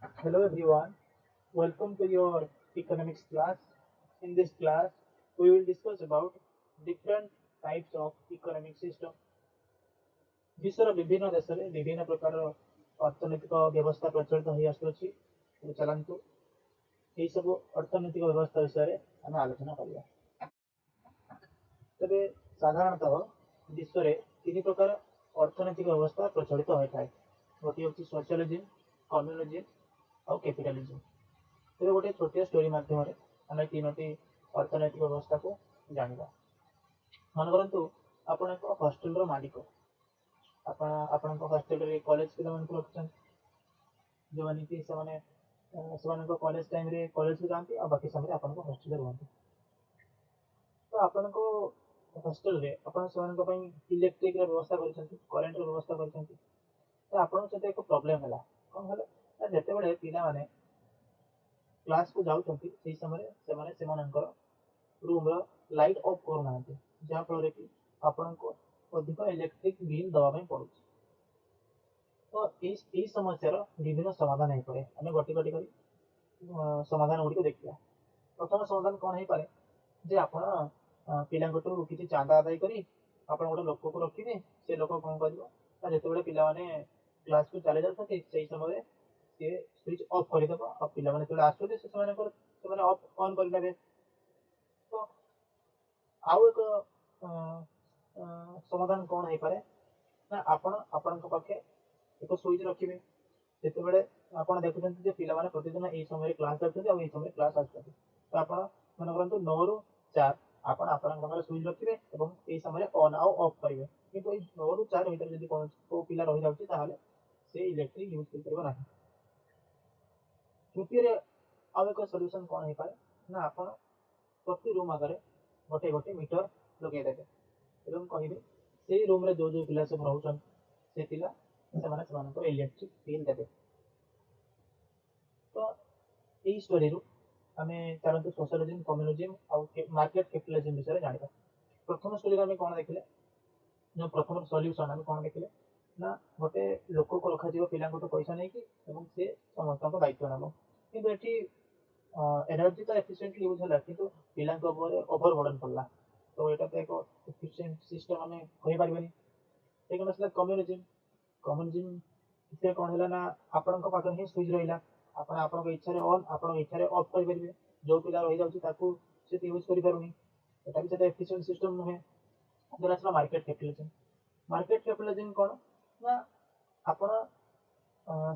Hello everyone, welcome to your economics class. In this class, we will discuss about different types of economic system. विश्वर विभिन्न देश में विभिन्न प्रकार अर्थनैतिक व्यवस्था प्रचलित हो आसुची। चलतु यही सब अर्थनैतिक व्यवस्था विषय आम आलोचना करवा। तेरे साधारणतः विश्व में तीन प्रकार अर्थनैतिक व्यवस्था प्रचलित होता है। गोटे हूँ सोशलिज्म, कम्युनिज्म और कैपिटलिज्म। तेरे गोटे छोटिया स्टोरी मध्यम आम तीनो अर्थनैतिक व्यवस्था को जाना। मन करतु आपण एक हॉस्टेल मालिक, आपण हॉस्टेल कॉलेज पिला रखुं जो मैंने कि कॉलेज टाइम रे कॉलेज को जाती और बाकी समय आप हॉस्टेल रुहति। तो आपण हॉस्टेल रे आपण इलेक्ट्रिक व्यवस्था करेन्ट व्यवस्था कर। तो आपण सहित एक प्रोब्लेम है कौन है जिते बड़े पिला माने क्लास को जाऊँच से समय से रूम लाइट ऑफ करना जहाँफल कि आपण को अधिक इलेक्ट्रिक बिल दवाई पड़ू। तो यही समस्यार विभिन्न समाधान हो पाए। आम गोटे गोटे कर समाधान गुड़िक देखा। प्रथम समाधान कौन हो पाए जे आप पिला किसी चांदा आदाय कर गोटे लोक को रखिए। से लोक कौन कर जिते पिला क्लास को चली जाते से समय सी स्विच ऑफ करदे और पिला आसुचे से ऑफ ऑन करने। तो आउ एक समाधान कौन हो पाए ना आपण पाखे एक स्विच रखिए जिते आप देखुं पिला प्रतिदिन यही समय क्लास जाऊँच समय क्लास आस। तो आप मन करूँ 9 ରୁ 4 आप स्विच रखिए और यही समय ऑन आउ ऑफ करेंगे। किंतु 9 ରୁ 4 भर जब को पिला रही जाए से इलेक्ट्रिक यूज कर। तृतीय आउ एक सल्यूशन कौन हो पाए ना आप प्रति रूम आगे गोटे गोटे मीटर लगेदेवे और कहे से रूम रे जो पिला सब रोचन से पिला से इलेक्ट्रिक बिल देवे। तो यही स्टोरी आम चलते सोशलिज्म, कम्युनिज्म और मार्केट कैपिटलिज्म विषय जाना। प्रथम स्टोरी आम कौन देखले जो प्रथम सल्यूशन आम कौन देखले ना गोटे लोक को रखा पिला पैसा नहीं कि से समस्त दायित्व नब कि एनर्जी तो एफिशिएंटली यूज है कि पिला ओभर बर्डन पड़ा। तो यहाँ तो एक एफिशिएंट सिस्टम आम कही पारे। सेकेंड आसला कम्युनिज्म। कम्युनिज्म से कौन है ना आपण पाखे ही स्विच रहा आप इच्छा ऑन आप इच्छा ऑफ करेंगे। जो पिला रही जाऊँगी से यूज करें यहाँ एफिशिएंट सिस्टम नुहे। देन आसला मार्केट कैपिटलिज्म। मार्केट कैपिटलिज्म कौन ना आप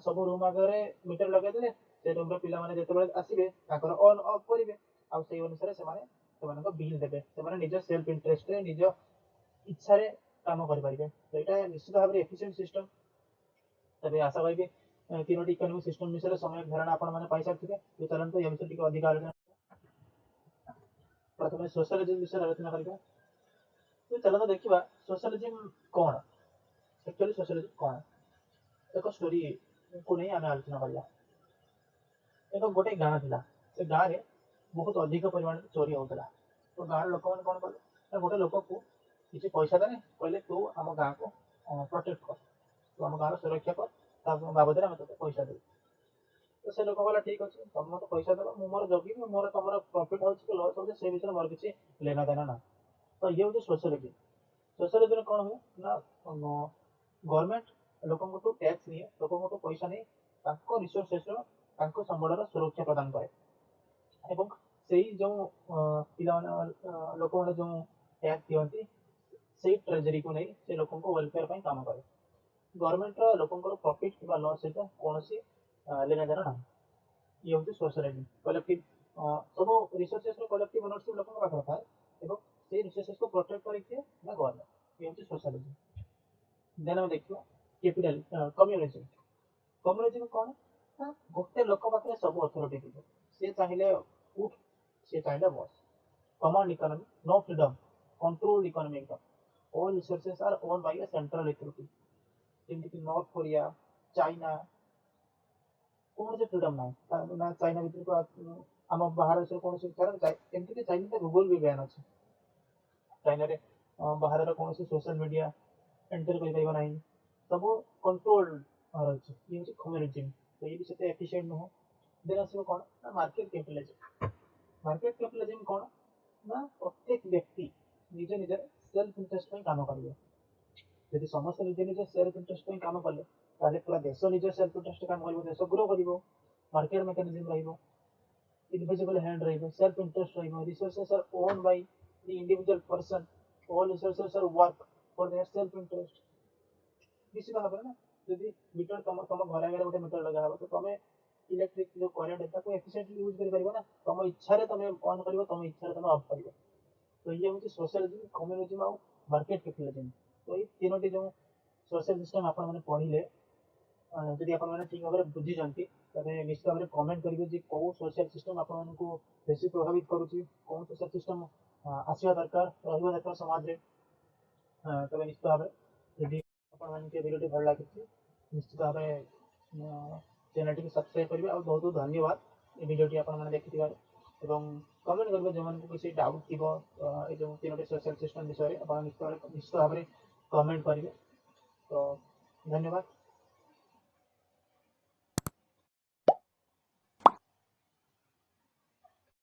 सब रूम आगे मीटर लगेदे से रूम पिला जो आसवे ऑन ऑफ करेंगे आउ से अनुसार से बिल देवे से निज सेल्फ इंटरेस्ट निज इच्छा काम करेंगे। तो यहाँ निश्चित भाव में एफिशिएंट सिस्टम। तबे आशा करी तीनो इकोनॉमिक सिस्टम विषय समय धारणा आपने पाई सारी। तो चलते यह विषय अधिक आलोचना। प्रथम सोशलिज्म विषय आलोचना करवा। तो चलते देखा सोशलिज्म कौन एक्चुअली सोशलिज्म कौन एक स्टोरी को नहीं आम आलोचना करवा। एक गोटे गाँ था से गाँव में बहुत अधिक परिमाण चोरी होता। तो गाँव लोक मैंने कौन कले गोटे लोक को किसी पैसा देने कहले तू आम गाँ को प्रोटेक्ट कर तू आम गाँव सुरक्षा कर बाबद आम तेज पैसा देव। तो से लोक कहला ठीक अच्छे तुम मत पैसा देव मुझे मोर जगि मोर तुम प्रॉफिट हो लॉस हो से विषय मोर किसी लेना देना ना। तो ये हूँ सोशलिज्म। सोशलिज्म कौन हुए ना गवर्नमेंट लोक टैक्स नहीं लोक पैसा नहीं रिसोर्सेस संबल सुरक्षा प्रदान करे एवं से जो पिला लोक मैंने जो टैक्स दिखती से ट्रेजरी को नहीं से लोक वेलफेयर काम करे। गवर्नमेंट लोक प्रॉफिट कि लॉस सहित कौन लेना देना ना। ये हूँ सोशलिज्म। कलेक्टिव सब रिसोर्सेस कलेक्टिव ओनरशिप लोक पाखे थाए से रिसोर्सेस को प्रोटेक्ट करें ना गवर्नमेंट। ये हूँ सोशलिज्म। देन आम देखा कैपिटल कम्युनिज्म। कम्युनिज्म कौन ना गोटे लोक पाखे सब अथॉरिटी थी सी चाहिए उठ सी चाहिए बस। Command economy no freedom control economy एकदम all resources are own by a central authority जमीक नॉर्थ कोरिया चाइना कौन से फ्रीडम ना ना चाइना भर को आम बाहर देश कौन एमती चाइना गूगल भी बैन अच्छे। चाइना बाहर कौन सोशल मीडिया एंटर कर सब कंट्रोल रही। ये हूँ कम्युनिज्म। तो ये भी सेते एफिशिएंट नुह। देन आसो कौन ना मार्केट कैपिटलिज्म। मार्केट कैपिटलिज्म कौन ना प्रत्येक व्यक्ति निज निजर सेल्फ इंटरेस्ट में काम करेंगे। यदि समस्त निज निज सेल्फ इंटरेस्ट में काम कले ताले पूरा देश निज सेल्फ इंटरेस्ट काम करिवो, देश ग्रो करिवो, मार्केट मेकानिज्म रहिवो, इनविजिबल हैंड रहिवो, सेल्फ इंटरेस्ट रहिवो, resources are owned by the individual person, all resources are work for their self interest. निश्चित भाव ना यदि मीटर तुम तुम घर आगे गोटे मीटर लगा हो तो तुम इलेक्ट्रिक जो करेंट है एफिशिएंटली यूज कर पारिबो ना, तुम इच्छा तुम ऑन कर, तुम इच्छा तुम ऑफ कर। तो ये हूँ सोशलिज्म, कम्युनिज्म और मार्केट कैपिटलिज्म। तो ये तीनोटी जो सोशल सिस्टम आप पढ़े जदि आप ठीक भाव में बुझी तेज निश्चित भाव में कमेंट करेंगे कि कौ सोशल सिस्टम आपको बेसी प्रभावित करुच्ची, कौन सोशल सिस्टम आसवा दरकार रहा दरकार समाज में। तब निश्चित भाव यदि आपके भिडियो भल लगी निश्चित भाव चैनल टी सब्सक्राइब करेंगे। और बहुत बहुत धन्यवाद ये भिडियो आप देखी कमेंट करेंगे जो मैंने किसी डाउट थी जो तीनो सोशल सिस्टम विषय में निश्चित भाव कमेंट करेंगे। तो धन्यवाद।